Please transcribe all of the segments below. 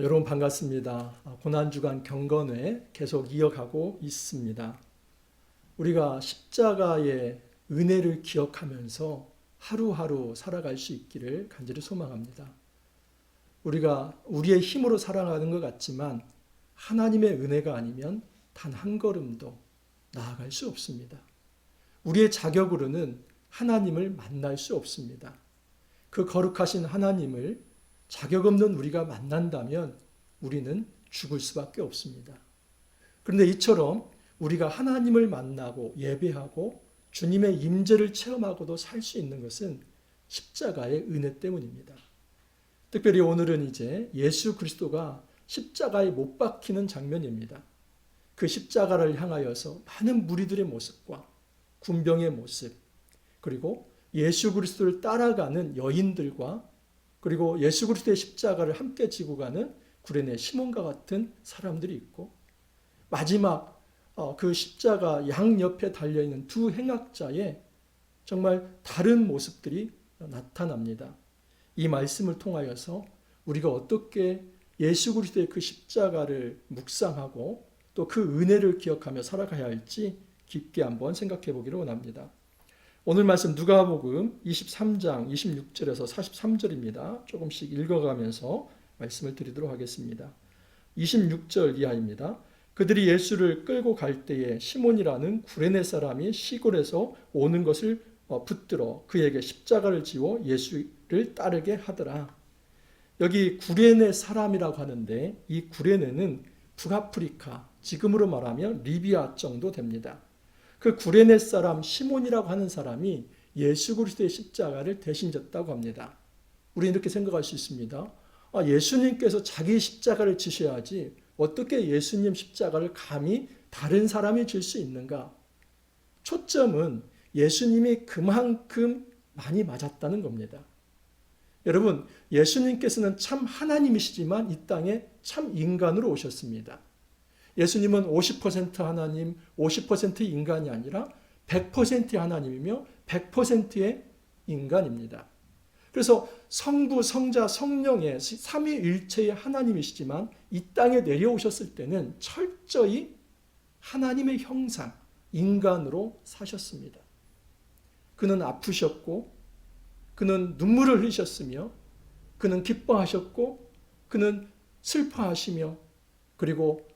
여러분 반갑습니다. 고난주간 경건회 계속 이어가고 있습니다. 우리가 십자가의 은혜를 기억하면서 하루하루 살아갈 수 있기를 간절히 소망합니다. 우리가 우리의 힘으로 살아가는 것 같지만 하나님의 은혜가 아니면 단 한 걸음도 나아갈 수 없습니다. 우리의 자격으로는 하나님을 만날 수 없습니다. 그 거룩하신 하나님을 자격 없는 우리가 만난다면 우리는 죽을 수밖에 없습니다. 그런데 이처럼 우리가 하나님을 만나고 예배하고 주님의 임재를 체험하고도 살 수 있는 것은 십자가의 은혜 때문입니다. 특별히 오늘은 이제 예수 그리스도가 십자가에 못 박히는 장면입니다. 그 십자가를 향하여서 많은 무리들의 모습과 군병의 모습, 그리고 예수 그리스도를 따라가는 여인들과 그리고 예수 그리스도의 십자가를 함께 지고 가는 구레네 시몬과 같은 사람들이 있고, 마지막 그 십자가 양옆에 달려있는 두 행악자의 정말 다른 모습들이 나타납니다. 이 말씀을 통하여서 우리가 어떻게 예수 그리스도의 그 십자가를 묵상하고 또 그 은혜를 기억하며 살아가야 할지 깊게 한번 생각해 보기를 원합니다. 오늘 말씀 누가복음 23장 26절에서 43절입니다. 조금씩 읽어가면서 말씀을 드리도록 하겠습니다. 26절 이하입니다. 그들이 예수를 끌고 갈 때에 시몬이라는 구레네 사람이 시골에서 오는 것을 붙들어 그에게 십자가를 지워 예수를 따르게 하더라. 여기 구레네 사람이라고 하는데 이 구레네는 북아프리카, 지금으로 말하면 리비아 정도 됩니다. 그 구레네 사람 시몬이라고 하는 사람이 예수 그리스도의 십자가를 대신 졌다고 합니다. 우리는 이렇게 생각할 수 있습니다. 예수님께서 자기 십자가를 지셔야지 어떻게 예수님 십자가를 감히 다른 사람이 질 수 있는가? 초점은 예수님이 그만큼 많이 맞았다는 겁니다. 여러분, 예수님께서는 참 하나님이시지만 이 땅에 참 인간으로 오셨습니다. 예수님은 50% 하나님, 50% 인간이 아니라 100% 하나님이며 100%의 인간입니다. 그래서 성부, 성자, 성령의 삼위일체의 하나님이시지만 이 땅에 내려오셨을 때는 철저히 하나님의 형상, 인간으로 사셨습니다. 그는 아프셨고, 그는 눈물을 흘리셨으며, 그는 기뻐하셨고, 그는 슬퍼하시며, 그리고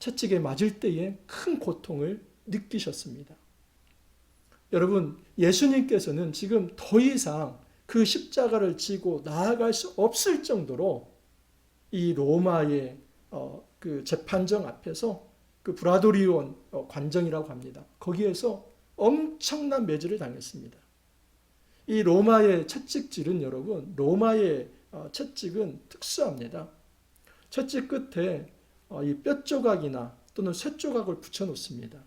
채찍에 맞을 때에 큰 고통을 느끼셨습니다. 여러분, 예수님께서는 지금 더 이상 그 십자가를 지고 나아갈 수 없을 정도로 이 로마의 그 재판정 앞에서 그 브라도리온 관정이라고 합니다. 거기에서 엄청난 매질을 당했습니다. 이 로마의 채찍질은 여러분, 로마의 채찍은 특수합니다. 채찍 끝에 이 뼈 조각이나 또는 쇠 조각을 붙여 놓습니다.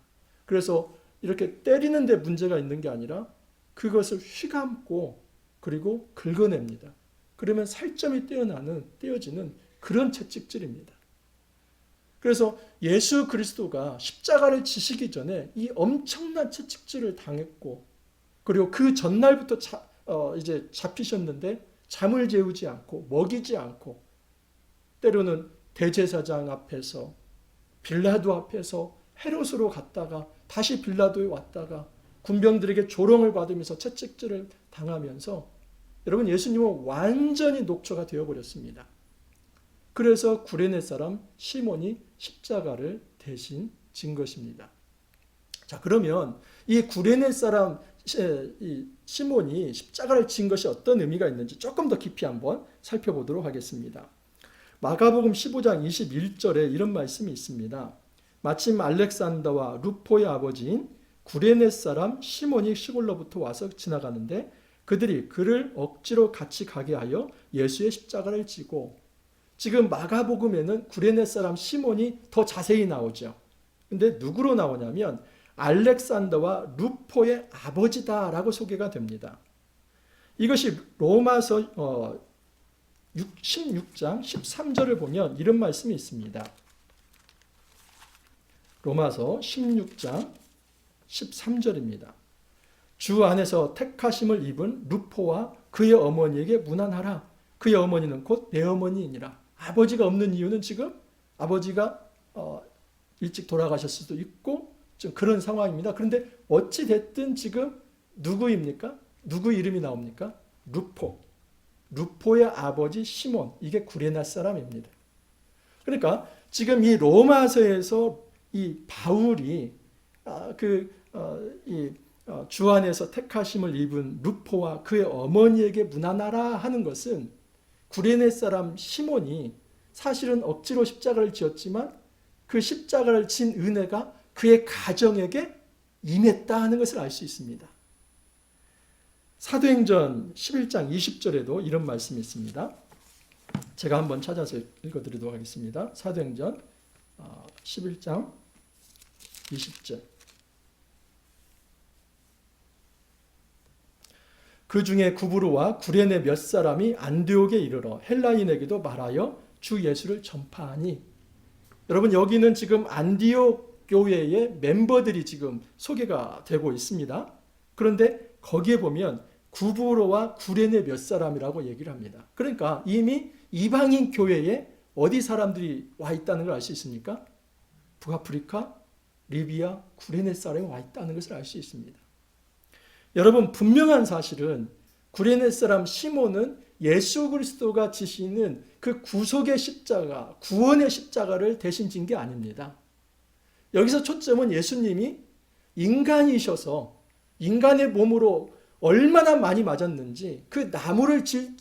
그래서 이렇게 때리는 데 문제가 있는 게 아니라 그것을 휘감고 그리고 긁어냅니다. 그러면 살점이 떼어지는 그런 채찍질입니다. 그래서 예수 그리스도가 십자가를 지시기 전에 이 엄청난 채찍질을 당했고, 그리고 그 전날부터 이제 잡히셨는데 잠을 재우지 않고 먹이지 않고, 때로는 대제사장 앞에서, 빌라도 앞에서 헤롯으로 갔다가 다시 빌라도에 왔다가 군병들에게 조롱을 받으면서 채찍질을 당하면서 여러분, 예수님은 완전히 녹초가 되어버렸습니다. 그래서 구레네 사람 시몬이 십자가를 대신 진 것입니다. 자, 그러면 이 구레네 사람 시몬이 십자가를 진 것이 어떤 의미가 있는지 조금 더 깊이 한번 살펴보도록 하겠습니다. 마가복음 15장 21절에 이런 말씀이 있습니다. 마침 알렉산더와 루포의 아버지인 구레네 사람 시몬이 시골로부터 와서 지나가는데 그들이 그를 억지로 같이 가게 하여 예수의 십자가를 지고, 지금 마가복음에는 구레네 사람 시몬이 더 자세히 나오죠. 근데 누구로 나오냐면 알렉산더와 루포의 아버지다라고 소개가 됩니다. 이것이 로마서 16장 13절을 보면 이런 말씀이 있습니다. 로마서 16장 13절입니다. 주 안에서 택하심을 입은 루포와 그의 어머니에게 문안하라. 그의 어머니는 곧 내 어머니이니라. 아버지가 없는 이유는 지금 아버지가 일찍 돌아가셨을 수도 있고 좀 그런 상황입니다. 그런데 어찌 됐든 지금 누구입니까? 누구 이름이 나옵니까? 루포. 루포의 아버지 시몬. 이게 구레네 사람입니다. 그러니까 지금 이 로마서에서 이 바울이 주 안에서 택하심을 입은 루포와 그의 어머니에게 문안하라 하는 것은 구레네 사람 시몬이 사실은 억지로 십자가를 지었지만 그 십자가를 진 은혜가 그의 가정에게 임했다 하는 것을 알 수 있습니다. 사도행전 11장 20절에도 이런 말씀이 있습니다. 제가 한번 찾아서 읽어드리도록 하겠습니다. 사도행전 11장 20절. 그 중에 구브로와 구레네 몇 사람이 안디옥에 이르러 헬라인에게도 말하여 주 예수를 전파하니. 여러분, 여기는 지금 안디옥 교회의 멤버들이 지금 소개가 되고 있습니다. 그런데 거기에 보면 구브로와 구레네 몇 사람이라고 얘기를 합니다. 그러니까 이미 이방인 교회에 어디 사람들이 와 있다는 걸 알 수 있습니까? 북아프리카, 리비아, 구레네 사람이 와 있다는 것을 알 수 있습니다. 여러분, 분명한 사실은 구레네 사람 시몬은 예수 그리스도가 지시는 그 구속의 십자가, 구원의 십자가를 대신 진 게 아닙니다. 여기서 초점은 예수님이 인간이셔서 인간의 몸으로 얼마나 많이 맞았는지 그 나무를 질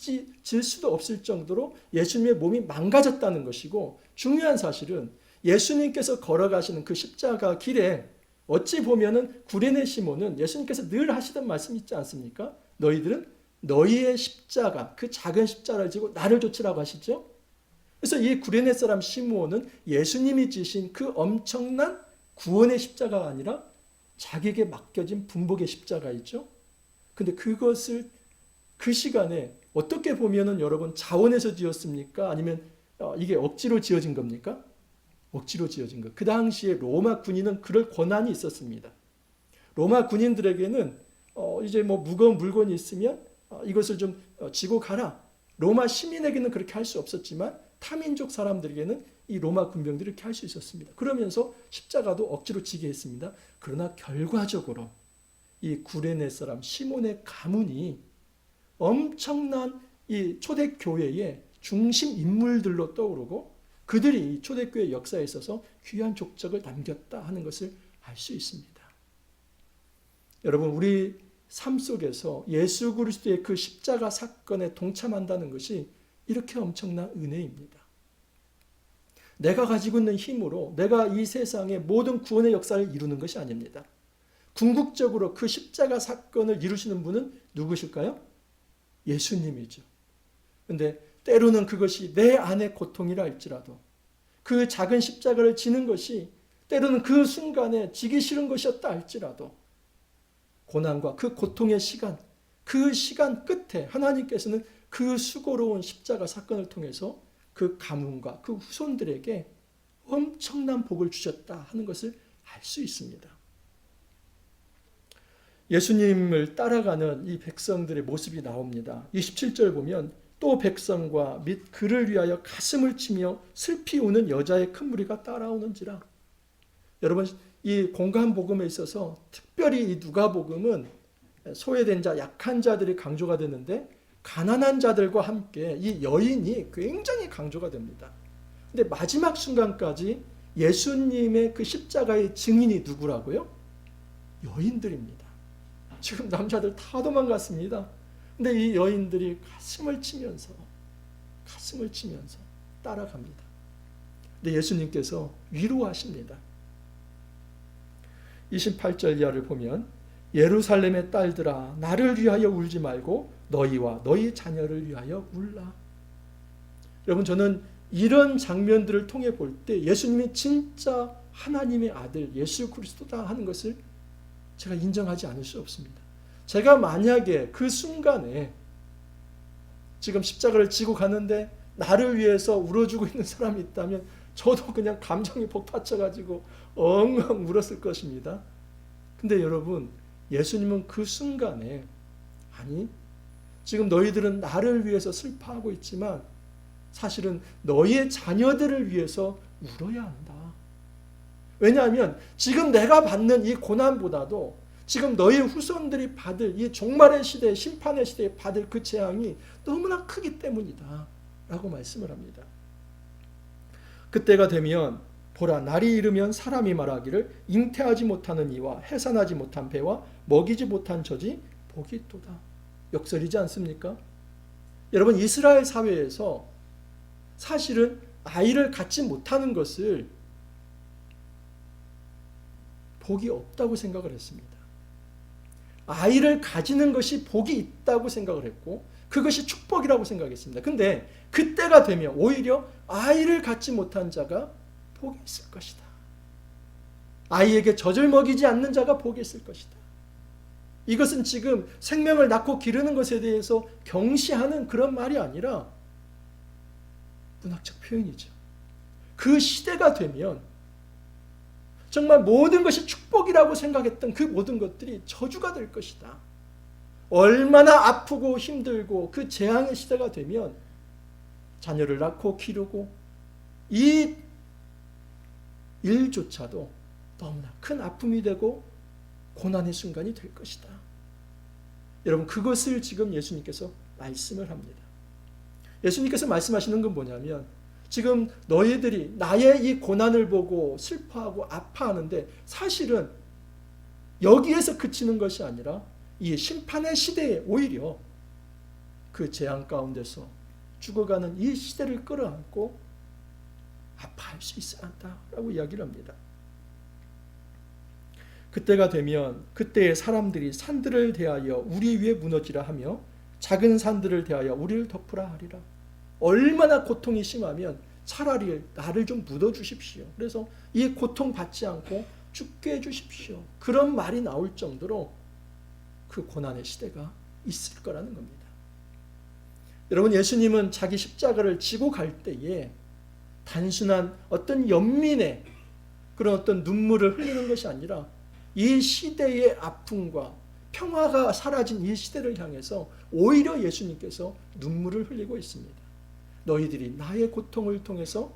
수도 없을 정도로 예수님의 몸이 망가졌다는 것이고, 중요한 사실은 예수님께서 걸어가시는 그 십자가 길에 어찌 보면은 구레네 시몬은 예수님께서 늘 하시던 말씀이 있지 않습니까? 너희들은 너희의 십자가, 그 작은 십자가를 지고 나를 좇으라고 하시죠. 그래서 이 구레네 사람 시몬은 예수님이 지신 그 엄청난 구원의 십자가가 아니라 자기에게 맡겨진 분복의 십자가 있죠. 근데 그것을 그 시간에 어떻게 보면은 여러분 자원해서 지었습니까? 아니면 이게 억지로 지어진 겁니까? 억지로 지어진 것. 그 당시에 로마 군인은 그럴 권한이 있었습니다. 로마 군인들에게는 이제 뭐 무거운 물건이 있으면 이것을 좀 지고 가라. 로마 시민에게는 그렇게 할 수 없었지만 타민족 사람들에게는 이 로마 군병들이 이렇게 할 수 있었습니다. 그러면서 십자가도 억지로 지게 했습니다. 그러나 결과적으로 이 구레네 사람 시몬의 가문이 엄청난 이 초대교회의 중심 인물들로 떠오르고 그들이 초대교회 역사에 있어서 귀한 족적을 남겼다 하는 것을 알 수 있습니다. 여러분, 우리 삶 속에서 예수 그리스도의 그 십자가 사건에 동참한다는 것이 이렇게 엄청난 은혜입니다. 내가 가지고 있는 힘으로 내가 이 세상의 모든 구원의 역사를 이루는 것이 아닙니다. 궁극적으로 그 십자가 사건을 이루시는 분은 누구실까요? 예수님이죠. 그런데 때로는 그것이 내 안의 고통이라 할지라도 그 작은 십자가를 지는 것이 때로는 그 순간에 지기 싫은 것이었다 할지라도 고난과 그 고통의 시간, 그 시간 끝에 하나님께서는 그 수고로운 십자가 사건을 통해서 그 가문과 그 후손들에게 엄청난 복을 주셨다 하는 것을 알 수 있습니다. 예수님을 따라가는 이 백성들의 모습이 나옵니다. 27절 보면 또 백성과 및 그를 위하여 가슴을 치며 슬피 우는 여자의 큰 무리가 따라오는지라. 여러분, 이 공간 복음에 있어서 특별히 이 누가복음은 소외된 자, 약한 자들이 강조가 되는데 가난한 자들과 함께 이 여인이 굉장히 강조가 됩니다. 근데 마지막 순간까지 예수님의 그 십자가의 증인이 누구라고요? 여인들입니다. 지금 남자들 다 도망갔습니다. 근데 이 여인들이 가슴을 치면서 따라갑니다. 근데 예수님께서 위로하십니다. 28절 이하를 보면 예루살렘의 딸들아 나를 위하여 울지 말고 너희와 너희 자녀를 위하여 울라. 여러분, 저는 이런 장면들을 통해 볼 때 예수님이 진짜 하나님의 아들 예수 그리스도다 하는 것을 제가 인정하지 않을 수 없습니다. 제가 만약에 그 순간에 지금 십자가를 지고 가는데 나를 위해서 울어주고 있는 사람이 있다면 저도 그냥 감정이 복받쳐가지고 엉엉 울었을 것입니다. 근데 여러분, 예수님은 그 순간에 아니, 지금 너희들은 나를 위해서 슬퍼하고 있지만 사실은 너희의 자녀들을 위해서 울어야 한다. 왜냐하면 지금 내가 받는 이 고난보다도 지금 너희 후손들이 받을 이 종말의 시대, 심판의 시대에 받을 그 재앙이 너무나 크기 때문이다 라고 말씀을 합니다. 그때가 되면 보라, 날이 이르면 사람이 말하기를 잉태하지 못하는 이와 해산하지 못한 배와 먹이지 못한 젖이 복이 있도다. 역설이지 않습니까? 여러분, 이스라엘 사회에서 사실은 아이를 갖지 못하는 것을 복이 없다고 생각을 했습니다. 아이를 가지는 것이 복이 있다고 생각을 했고 그것이 축복이라고 생각했습니다. 근데 그때가 되면 오히려 아이를 갖지 못한 자가 복이 있을 것이다. 아이에게 젖을 먹이지 않는 자가 복이 있을 것이다. 이것은 지금 생명을 낳고 기르는 것에 대해서 경시하는 그런 말이 아니라 문학적 표현이죠. 그 시대가 되면 정말 모든 것이 축복이라고 생각했던 그 모든 것들이 저주가 될 것이다. 얼마나 아프고 힘들고 그 재앙의 시대가 되면 자녀를 낳고 기르고 이 일조차도 너무나 큰 아픔이 되고 고난의 순간이 될 것이다. 여러분, 그것을 지금 예수님께서 말씀을 합니다. 예수님께서 말씀하시는 건 뭐냐면 지금 너희들이 나의 이 고난을 보고 슬퍼하고 아파하는데 사실은 여기에서 그치는 것이 아니라 이 심판의 시대에 오히려 그 재앙 가운데서 죽어가는 이 시대를 끌어안고 아파할 수 있어야 한다라고 이야기를 합니다. 그때가 되면 그때의 사람들이 산들을 대하여 우리 위에 무너지라 하며 작은 산들을 대하여 우리를 덮으라 하리라. 얼마나 고통이 심하면 차라리 나를 좀 묻어주십시오. 그래서 이 고통 받지 않고 죽게 해주십시오. 그런 말이 나올 정도로 그 고난의 시대가 있을 거라는 겁니다. 여러분, 예수님은 자기 십자가를 지고 갈 때에 단순한 어떤 연민의 그런 어떤 눈물을 흘리는 것이 아니라 이 시대의 아픔과 평화가 사라진 이 시대를 향해서 오히려 예수님께서 눈물을 흘리고 있습니다. 너희들이 나의 고통을 통해서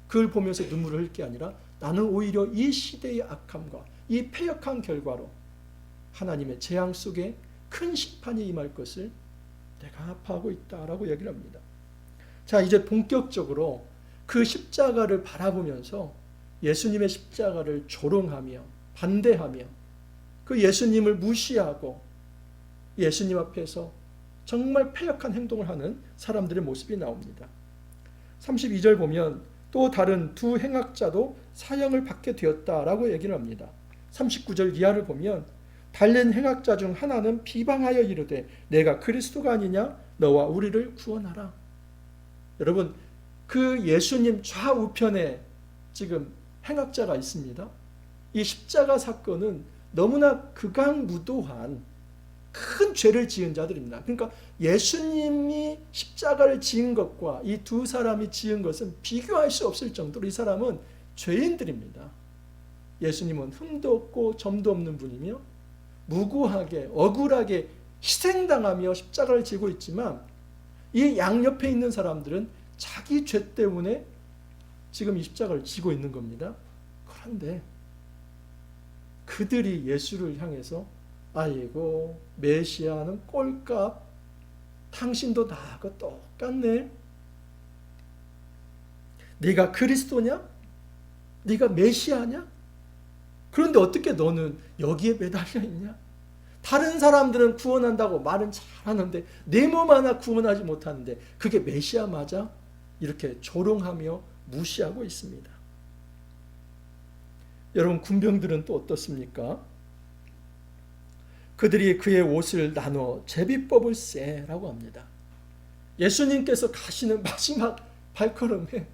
그걸 보면서 눈물을 흘릴 게 아니라 나는 오히려 이 시대의 악함과 이 패역한 결과로 하나님의 재앙 속에 큰 심판이 임할 것을 내가 아파하고 있다라고 얘기를 합니다. 자, 이제 본격적으로 그 십자가를 바라보면서 예수님의 십자가를 조롱하며 반대하며 그 예수님을 무시하고 예수님 앞에서 정말 패역한 행동을 하는 사람들의 모습이 나옵니다. 32절 보면 또 다른 두 행악자도 사형을 받게 되었다라고 얘기를 합니다. 39절 이하를 보면 달린 행악자 중 하나는 비방하여 이르되 내가 그리스도가 아니냐 너와 우리를 구원하라. 여러분, 그 예수님 좌우편에 지금 행악자가 있습니다. 이 십자가 사건은 너무나 극악무도한 큰 죄를 지은 자들입니다. 그러니까 예수님이 십자가를 지은 것과 이 두 사람이 지은 것은 비교할 수 없을 정도로 이 사람은 죄인들입니다. 예수님은 흠도 없고 점도 없는 분이며 무고하게 억울하게 희생당하며 십자가를 지고 있지만 이 양옆에 있는 사람들은 자기 죄 때문에 지금 이 십자가를 지고 있는 겁니다. 그런데 그들이 예수를 향해서 아이고 메시아는 꼴값, 당신도 나하고 똑같네. 네가 그리스도냐? 네가 메시아냐? 그런데 어떻게 너는 여기에 매달려 있냐? 다른 사람들은 구원한다고 말은 잘하는데 내 몸 하나 구원하지 못하는데 그게 메시아 맞아? 이렇게 조롱하며 무시하고 있습니다. 여러분, 군병들은 또 어떻습니까? 그들이 그의 옷을 나눠 제비법을 쎄라고 합니다. 예수님께서 가시는 마지막 발걸음에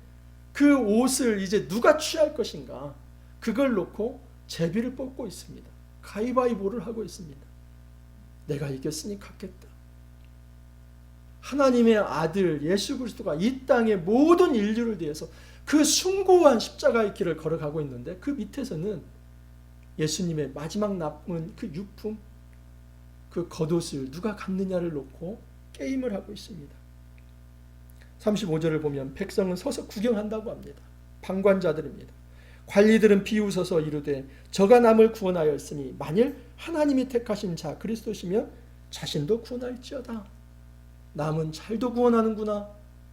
그 옷을 이제 누가 취할 것인가 그걸 놓고 제비를 뽑고 있습니다. 가위바위보를 하고 있습니다. 내가 이겼으니 갖겠다. 하나님의 아들 예수 그리스도가 이 땅의 모든 인류를 위해서 그 숭고한 십자가의 길을 걸어가고 있는데 그 밑에서는 예수님의 마지막 남은 그 유품, 그 겉옷을 누가 갖느냐를 놓고 게임을 하고 있습니다. 35절을 보면 백성은 서서 구경한다고 합니다. 방관자들입니다. 관리들은 비웃어서 이르되 저가 남을 구원하였으니 만일 하나님이 택하신 자 그리스도시면 자신도 구원할지어다. 남은 잘도 구원하는구나.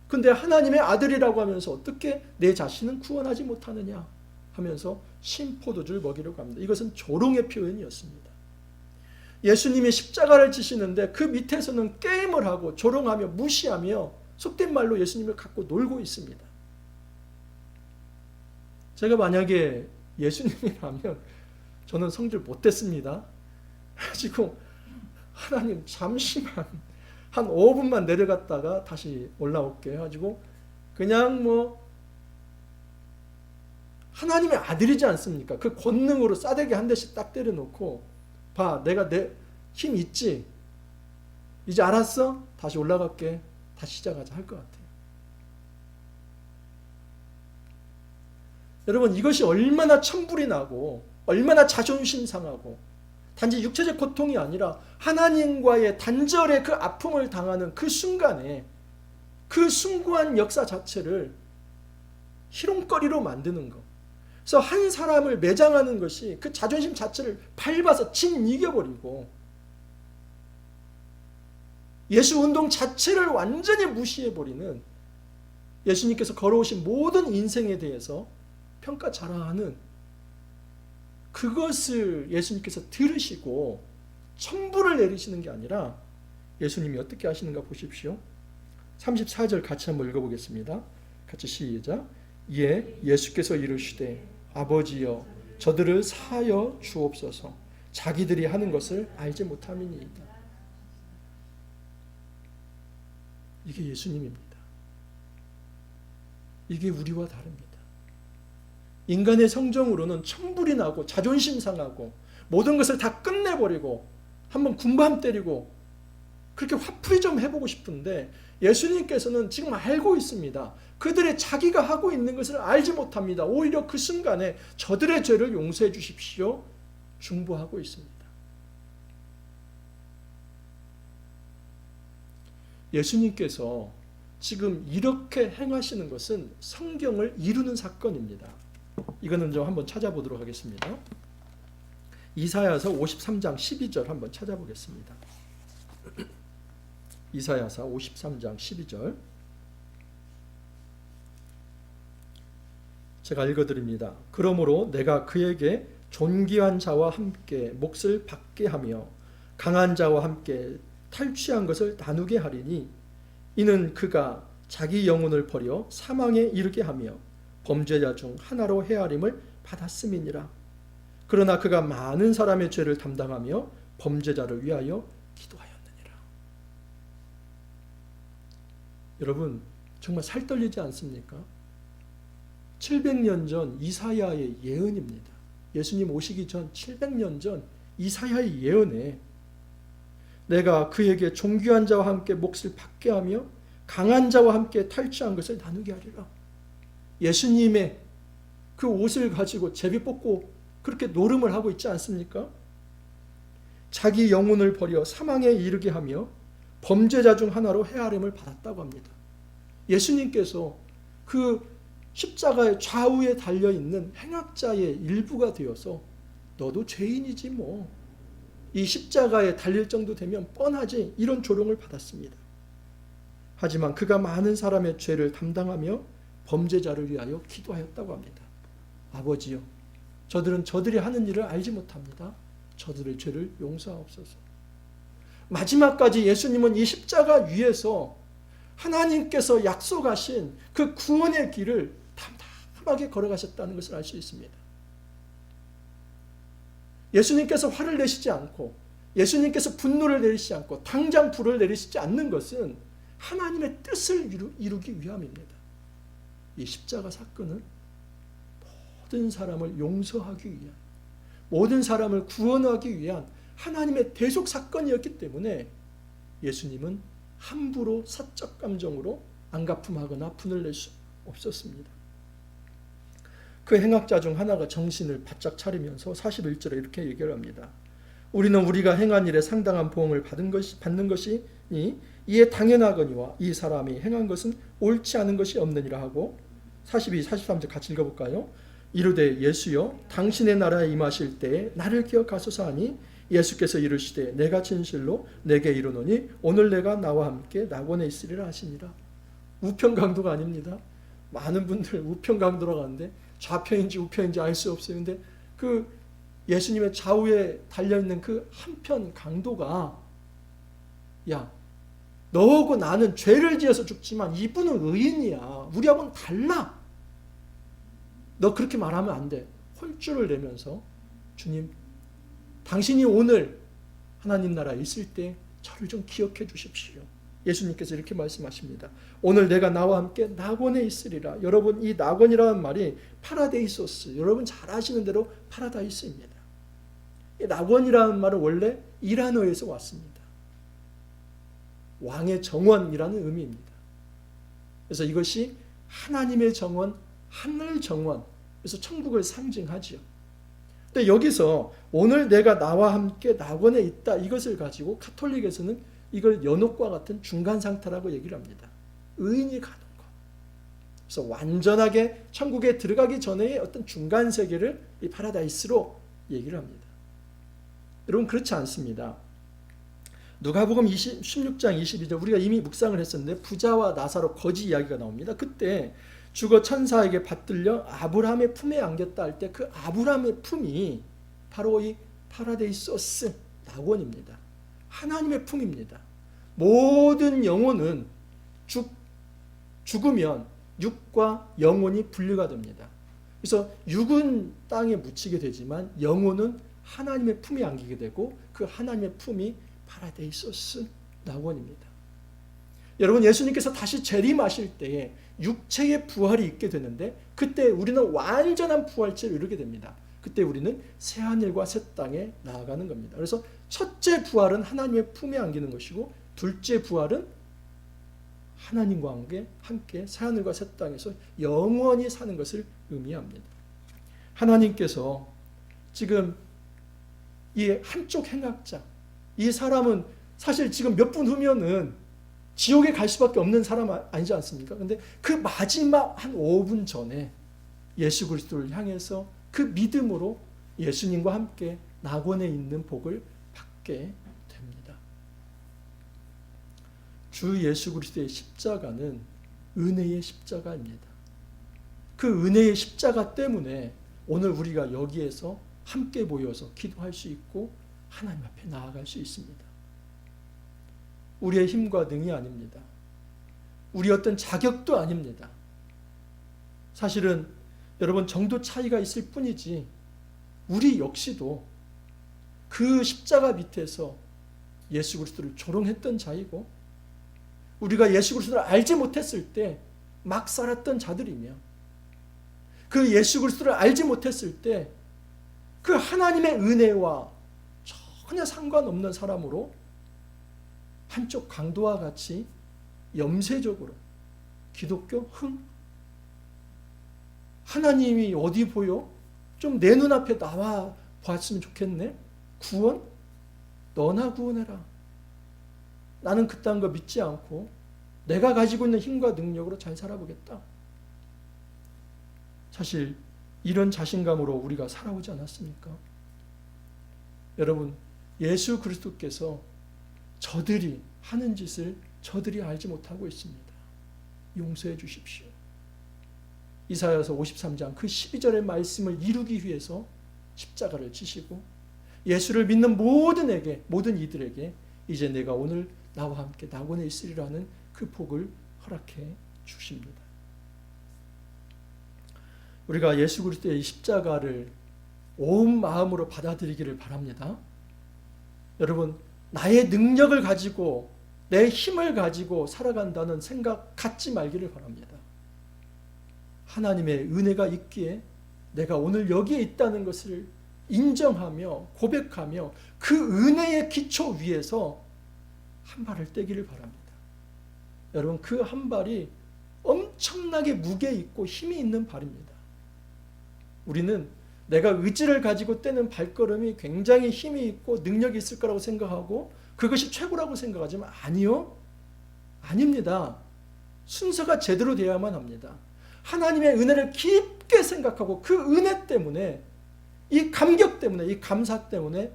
근데 하나님의 아들이라고 하면서 어떻게 내 자신은 구원하지 못하느냐 하면서 신포도주를 먹이려고 합니다. 이것은 조롱의 표현이었습니다. 예수님이 십자가를 지시는데 그 밑에서는 게임을 하고 조롱하며 무시하며 속된 말로 예수님을 갖고 놀고 있습니다. 제가 만약에 예수님이라면 저는 성질 못됐습니다. 그래가지고 하나님 잠시만 한 5분만 내려갔다가 다시 올라올게 해가지고 그냥 하나님의 아들이지 않습니까? 그 권능으로 싸대기 한 대씩 딱 때려놓고 봐, 내가 내 힘 있지? 이제 알았어? 다시 올라갈게. 다시 시작하자 할 것 같아요. 여러분, 이것이 얼마나 천불이 나고 얼마나 자존심 상하고 단지 육체적 고통이 아니라 하나님과의 단절의 그 아픔을 당하는 그 순간에 그 숭고한 역사 자체를 희롱거리로 만드는 것. 그래서 한 사람을 매장하는 것이 그 자존심 자체를 밟아서 진 이겨버리고 예수 운동 자체를 완전히 무시해버리는 예수님께서 걸어오신 모든 인생에 대해서 평가절하하는 그것을 예수님께서 들으시고 천부를 내리시는 게 아니라 예수님이 어떻게 하시는가 보십시오. 34절 같이 한번 읽어보겠습니다. 같이 시작. 이에 예수께서 이르시되 아버지여 저들을 사하여 주옵소서 자기들이 하는 것을 알지 못함이니이다. 이게 예수님입니다. 이게 우리와 다릅니다. 인간의 성정으로는 천불이 나고 자존심 상하고 모든 것을 다 끝내버리고 한번 군밤 때리고 그렇게 화풀이 좀 해보고 싶은데 예수님께서는 지금 알고 있습니다. 그들의 자기가 하고 있는 것을 알지 못합니다. 오히려 그 순간에 저들의 죄를 용서해 주십시오 중보하고 있습니다. 예수님께서 지금 이렇게 행하시는 것은 성경을 이루는 사건입니다. 이거는 좀 한번 찾아보도록 하겠습니다. 이사야서 53장 12절 한번 찾아보겠습니다. 이사야서 53장 12절 제가 읽어드립니다. 그러므로 내가 그에게 존귀한 자와 함께 몫을 받게 하며 강한 자와 함께 탈취한 것을 나누게 하리니 이는 그가 자기 영혼을 버려 사망에 이르게 하며 범죄자 중 하나로 헤아림을 받았음이니라. 그러나 그가 많은 사람의 죄를 담당하며 범죄자를 위하여 기도하였느니라. 여러분 정말 살떨리지 않습니까? 700년 전 이사야의 예언입니다. 예수님 오시기 전 700년 전 이사야의 예언에 내가 그에게 존귀한 자와 함께 몫을 받게 하며 강한 자와 함께 탈취한 것을 나누게 하리라. 예수님의 그 옷을 가지고 제비 뽑고 그렇게 노름을 하고 있지 않습니까? 자기 영혼을 버려 사망에 이르게 하며 범죄자 중 하나로 헤아림을 받았다고 합니다. 예수님께서 그 십자가의 좌우에 달려있는 행악자의 일부가 되어서 너도 죄인이지 뭐. 이 십자가에 달릴 정도 되면 뻔하지 이런 조롱을 받았습니다. 하지만 그가 많은 사람의 죄를 담당하며 범죄자를 위하여 기도하였다고 합니다. 아버지여 저들은 저들이 하는 일을 알지 못합니다. 저들의 죄를 용서하옵소서. 마지막까지 예수님은 이 십자가 위에서 하나님께서 약속하신 그 구원의 길을 담담하게 걸어가셨다는 것을 알 수 있습니다. 예수님께서 화를 내시지 않고 예수님께서 분노를 내리시지 않고 당장 불을 내리시지 않는 것은 하나님의 뜻을 이루기 위함입니다. 이 십자가 사건은 모든 사람을 용서하기 위한 모든 사람을 구원하기 위한 하나님의 대속 사건이었기 때문에 예수님은 함부로 사적 감정으로 안가품하거나 분을 낼 수 없었습니다. 그 행악자 중 하나가 정신을 바짝 차리면서 41절에 이렇게 얘기를 합니다. 우리는 우리가 행한 일에 상당한 보응을 받는 것이니 이에 당연하거니와 이 사람이 행한 것은 옳지 않은 것이 없느니라 하고 42, 43절 같이 읽어볼까요? 이르되 예수여 당신의 나라에 임하실 때에 나를 기억하소서 하니 예수께서 이르시되 내가 진실로 내게 이르노니 오늘 내가 나와 함께 낙원에 있으리라 하시니라. 우편강도가 아닙니다. 많은 분들 우편강도라고 하는데 좌편인지 우편인지 알 수 없어요. 근데 그 예수님의 좌우에 달려있는 그 한편 강도가 야 너하고 나는 죄를 지어서 죽지만 이분은 의인이야. 우리하고는 달라. 너 그렇게 말하면 안 돼. 홀줄을 내면서 주님 당신이 오늘 하나님 나라에 있을 때 저를 좀 기억해 주십시오. 예수님께서 이렇게 말씀하십니다. 오늘 내가 나와 함께 낙원에 있으리라. 여러분 이 낙원이라는 말이 파라데이소스. 여러분 잘 아시는 대로 파라다이스입니다. 이 낙원이라는 말은 원래 이란어에서 왔습니다. 왕의 정원이라는 의미입니다. 그래서 이것이 하나님의 정원, 하늘 정원, 그래서 천국을 상징하지요. 근데 여기서 오늘 내가 나와 함께 낙원에 있다 이것을 가지고 가톨릭에서는 이걸 연옥과 같은 중간 상태라고 얘기를 합니다. 의인이 가는 것. 그래서 완전하게 천국에 들어가기 전에 어떤 중간 세계를 이 파라다이스로 얘기를 합니다. 여러분 그렇지 않습니다. 누가복음 16장 22절 우리가 이미 묵상을 했었는데 부자와 나사로 거지 이야기가 나옵니다. 그때 주거 천사에게 받들려 아브라함의 품에 안겼다 할 때 그 아브라함의 품이 바로 이 파라데이소스 낙원입니다. 하나님의 품입니다. 모든 영혼은 죽으면 육과 영혼이 분리가 됩니다. 그래서 육은 땅에 묻히게 되지만 영혼은 하나님의 품에 안기게 되고 그 하나님의 품이 파라데이소스 낙원입니다. 여러분 예수님께서 다시 재림하실 때에 육체의 부활이 있게 되는데 그때 우리는 완전한 부활체를 이루게 됩니다. 그때 우리는 새하늘과 새 땅에 나아가는 겁니다. 그래서 첫째 부활은 하나님의 품에 안기는 것이고 둘째 부활은 하나님과 함께 새하늘과 새 땅에서 영원히 사는 것을 의미합니다. 하나님께서 지금 이 한쪽 행악자 이 사람은 사실 지금 몇 분 후면은 지옥에 갈 수밖에 없는 사람 아니지 않습니까? 근데 그 마지막 한 5분 전에 예수 그리스도를 향해서 그 믿음으로 예수님과 함께 낙원에 있는 복을 받게 됩니다. 주 예수 그리스도의 십자가는 은혜의 십자가입니다. 그 은혜의 십자가 때문에 오늘 우리가 여기에서 함께 모여서 기도할 수 있고 하나님 앞에 나아갈 수 있습니다. 우리의 힘과 능이 아닙니다. 우리 어떤 자격도 아닙니다. 사실은 여러분 정도 차이가 있을 뿐이지 우리 역시도 그 십자가 밑에서 예수 그리스도를 조롱했던 자이고 우리가 예수 그리스도를 알지 못했을 때 막 살았던 자들이며 그 예수 그리스도를 알지 못했을 때 그 하나님의 은혜와 전혀 상관없는 사람으로 한쪽 강도와 같이 염세적으로 기독교 흥 하나님이 어디 보여? 좀 내 눈앞에 나와 봤으면 좋겠네. 구원? 너나 구원해라. 나는 그딴 거 믿지 않고 내가 가지고 있는 힘과 능력으로 잘 살아보겠다. 사실 이런 자신감으로 우리가 살아오지 않았습니까? 여러분 예수 그리스도께서 저들이 하는 짓을 저들이 알지 못하고 있습니다. 용서해 주십시오. 이사야서 53장 그 12절의 말씀을 이루기 위해서 십자가를 지시고 예수를 믿는 모든 이들에게 이제 내가 오늘 나와 함께 낙원에 있으리라는 그 복을 허락해 주십니다. 우리가 예수 그리스도의 십자가를 온 마음으로 받아들이기를 바랍니다. 여러분 나의 능력을 가지고 내 힘을 가지고 살아간다는 생각 갖지 말기를 바랍니다. 하나님의 은혜가 있기에 내가 오늘 여기에 있다는 것을 인정하며 고백하며 그 은혜의 기초 위에서 한 발을 떼기를 바랍니다. 여러분 그 한 발이 엄청나게 무게 있고 힘이 있는 발입니다. 우리는 내가 의지를 가지고 떼는 발걸음이 굉장히 힘이 있고 능력이 있을 거라고 생각하고 그것이 최고라고 생각하지만 아니요. 아닙니다. 순서가 제대로 되어야만 합니다. 하나님의 은혜를 깊게 생각하고 그 은혜 때문에, 이 감격 때문에, 이 감사 때문에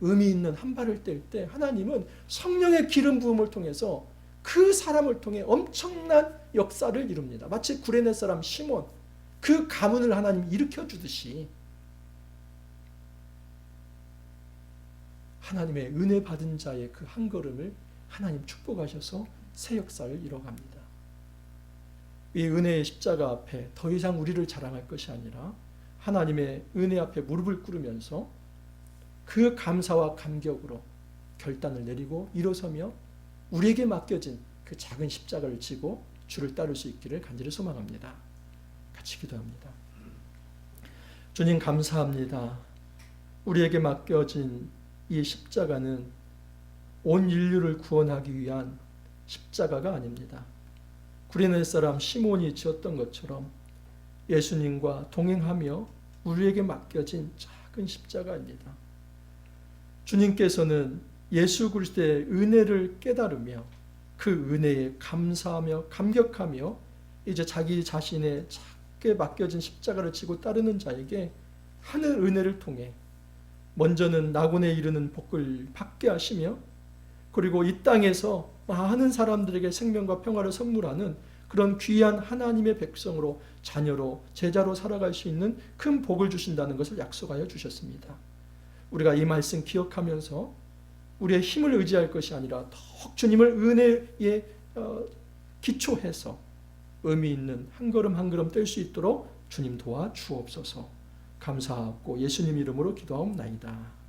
의미 있는 한 발을 뗄 때 하나님은 성령의 기름 부음을 통해서 그 사람을 통해 엄청난 역사를 이룹니다. 마치 구레네 사람 시몬, 그 가문을 하나님이 일으켜 주듯이 하나님의 은혜 받은 자의 그 한 걸음을 하나님 축복하셔서 새 역사를 이뤄갑니다. 이 은혜의 십자가 앞에 더 이상 우리를 자랑할 것이 아니라 하나님의 은혜 앞에 무릎을 꿇으면서 그 감사와 감격으로 결단을 내리고 일어서며 우리에게 맡겨진 그 작은 십자가를 지고 주를 따를 수 있기를 간절히 소망합니다. 같이 기도합니다. 주님 감사합니다. 우리에게 맡겨진 이 십자가는 온 인류를 구원하기 위한 십자가가 아닙니다. 구레네 사람 시몬이 지었던 것처럼 예수님과 동행하며 우리에게 맡겨진 작은 십자가입니다. 주님께서는 예수 그리스도의 은혜를 깨달으며 그 은혜에 감사하며 감격하며 이제 자기 자신의 작게 맡겨진 십자가를 지고 따르는 자에게 하늘 은혜를 통해 먼저는 낙원에 이르는 복을 받게 하시며 그리고 이 땅에서 많은 사람들에게 생명과 평화를 선물하는 그런 귀한 하나님의 백성으로 자녀로 제자로 살아갈 수 있는 큰 복을 주신다는 것을 약속하여 주셨습니다. 우리가 이 말씀 기억하면서 우리의 힘을 의지할 것이 아니라 더욱 주님을 은혜에 기초해서 의미 있는 한 걸음 한 걸음 뗄 수 있도록 주님 도와 주옵소서. 감사하고 예수님 이름으로 기도하옵나이다.